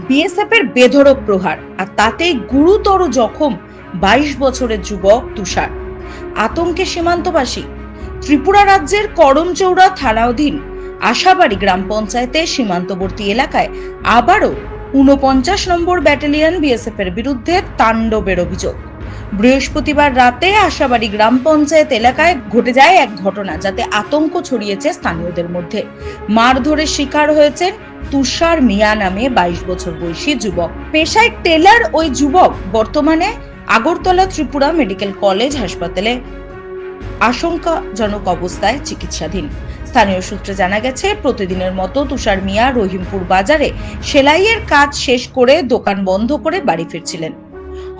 BSF এর বেধড়ক প্রহার আর তাতেই গুরুতর জখম 22 বছরের যুবক তুষার। আতঙ্কে সীমান্তবাসী। ত্রিপুরা রাজ্যের করমচৌড়া থানাধীন আশাবাড়ি গ্রাম পঞ্চায়েতের সীমান্তবর্তী এলাকায় আবারও 49 নম্বর ব্যাটালিয়ন বিএসএফ এর বিরুদ্ধে তাণ্ডবের অভিযোগ। বৃহস্পতিবার রাতে আশাবাড়ি গ্রাম পঞ্চায়েত এলাকায় ঘটে যায় এক ঘটনা, যাতে আতঙ্ক ছড়িয়েছে স্থানীয়দের মধ্যে। মারধরের শিকার হয়েছেন তুষার মিয়া নামে 22 বছর বয়সী যুবক। পেশায় টেলার ওই যুবক বর্তমানে আগরতলা ত্রিপুরা মেডিকেল কলেজ হাসপাতালে আশঙ্কাজনক অবস্থায় চিকিৎসাধীন। স্থানীয় সূত্রে জানা গেছে, প্রতিদিনের মতো তুষার মিয়া রহিমপুর বাজারে সেলাইয়ের কাজ শেষ করে দোকান বন্ধ করে বাড়ি ফিরছিলেন।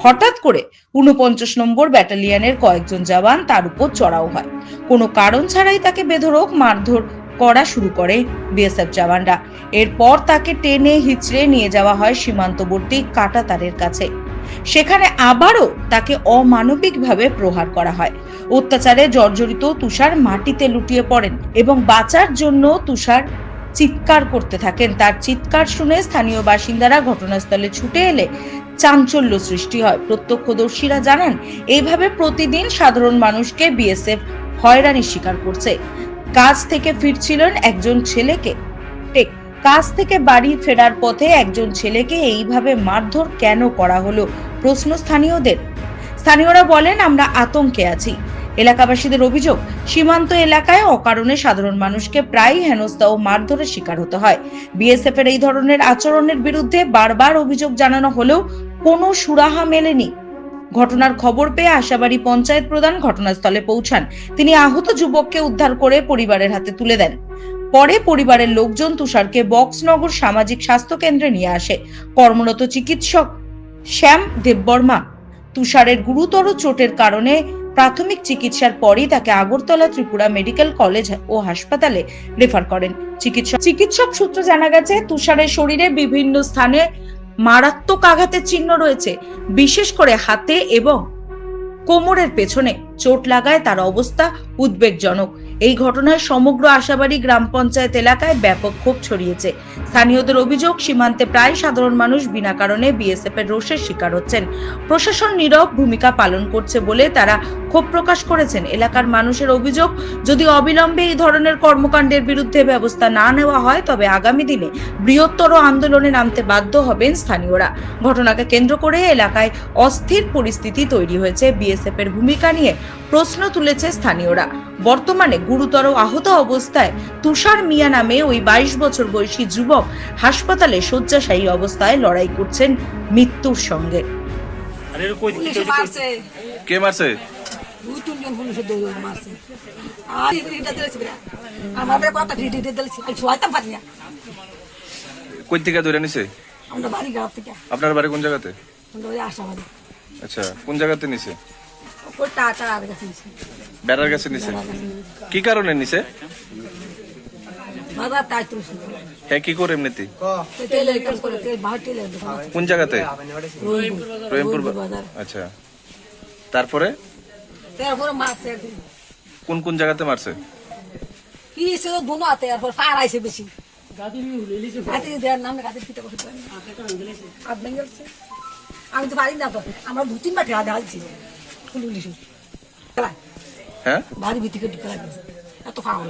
হঠাৎ করে 49 নম্বর ব্যাটালিয়নের কয়েকজন জওয়ান তার উপর চড়াও হয়। কোনো কারণ ছাড়াই তাকে বেধড়ক মারধর করা শুরু করে বিএসএফ জওয়ানরা। এরপর তাকে টেনে হিচড়ে নিয়ে যাওয়া হয় সীমান্তবর্তী কাঁটাতারের কাছে। সেখানে আবারও তাকে অমানবিকভাবে প্রহার করা হয়। অত্যাচারে জর্জরিত তুষার মাটিতে লুটিয়ে পড়েন এবং বাঁচার জন্য তুষার চিৎকার করতে থাকেন। তার চিৎকার শুনে স্থানীয় বাসিন্দারা ঘটনাস্থলে ছুটে এলে চাঞ্চল্য সৃষ্টি হয়। প্রত্যক্ষদর্শীরা জানান, এইভাবে প্রতিদিন সাধারণ মানুষকে বিএসএফ হয়রানির শিকার করছে। কাজ থেকে ফিরছিলেন একজন ছেলেকে কাজ থেকে বাড়ি ফেরার পথে একজন ছেলেকে এইভাবে মারধর কেন করা হলো, প্রশ্ন স্থানীয়দের। স্থানীয়রা বলেন, আমরা আতঙ্কে আছি। এলাকাবাসীদের অভিযোগ, সীমান্ত এলাকায় অকারণে সাধারণ মানুষকে প্রায় হেনস্থা ও মারধরের শিকার হতে হয়। বিএসএফ এর এই ধরনের আচরণের বিরুদ্ধে বারবার অভিযোগ জানানো হলেও কোনো সুরাহা মেলেনি। ঘটনার খবর পেয়ে আশাবাড়ি পঞ্চায়েত প্রধান ঘটনাস্থলে পৌঁছান। তিনি আহত যুবককে উদ্ধার করে পরিবারের হাতে তুলে দেন। পরে পরিবারের লোকজন তুষারকে বক্সনগর সামাজিক স্বাস্থ্য কেন্দ্রে নিয়ে আসে। কর্মরত চিকিৎসক শ্যাম দেববর্মা তুষারের গুরুতর চোটের কারণে প্রাথমিক চিকিৎসার পরই তাকে আগরতলা ত্রিপুরা মেডিকেল কলেজ ও হাসপাতালে রেফার করেন। চিকিৎসক সূত্রে জানা গেছে, তুষারের শরীরে বিভিন্ন স্থানে মারাত্মক আঘাতের চিহ্ন রয়েছে। বিশেষ করে হাতে এবং কোমরের পেছনে চোট লাগায় তার অবস্থা উদ্বেগজনক। এই ঘটনায় সমগ্র আশাবাড়ি গ্রাম পঞ্চায়েত এলাকায় ব্যাপক ক্ষোভ ছড়িয়েছে। স্থানীয়দের অভিযোগ, সীমান্তে প্রায় সাধারণ মানুষ বিনা কারণে বিএসএফ এর রোষের শিকার হচ্ছেন। প্রশাসন নীরব ভূমিকা পালন করছে বলে তারা ক্ষোভ প্রকাশ করেছেন। এলাকার মানুষের অভিযোগ, যদি অবিলম্বে এই ধরনের কর্মকাণ্ডের বিরুদ্ধে ব্যবস্থা না নেওয়া হয়, তবে আগামী দিনে বৃহত্তর আন্দোলনে নামতে বাধ্য হবেন স্থানীয়রা। ঘটনাকে কেন্দ্র করে এলাকায় অস্থির পরিস্থিতি তৈরি হয়েছে। বিএসএফ এর ভূমিকা নিয়ে প্রশ্ন তুলেছে স্থানীয়রা। বর্তমানে গুরুতর আহত অবস্থায় তুষার মিয়া নামে ওই 22 বছর বয়সী যুবক হাসপাতালে শয্যাশায়ী অবস্থায় লড়াই করছেন মৃত্যুর সঙ্গে। কে মারছে? কই থেকে ধরে নিছে? আপনার বাড়ি কোন জায়গাতে? আচ্ছা, কোন জায়গাতে নিছে? বেড়ার কাছে নিছে। কি কারণে নিছে? হ্যাঁ, কি করে এমনিতে? কোন জায়গাতে? রহিমপুর। আচ্ছা, তারপরে কোন কোন জায়গাতে মারছে? আমি তো পারি না, তো আমরা 2-3 বার ঢালছি হ্যাঁ বাড়ি ভিতরে ঢুকে লাগছে এত ফাউল।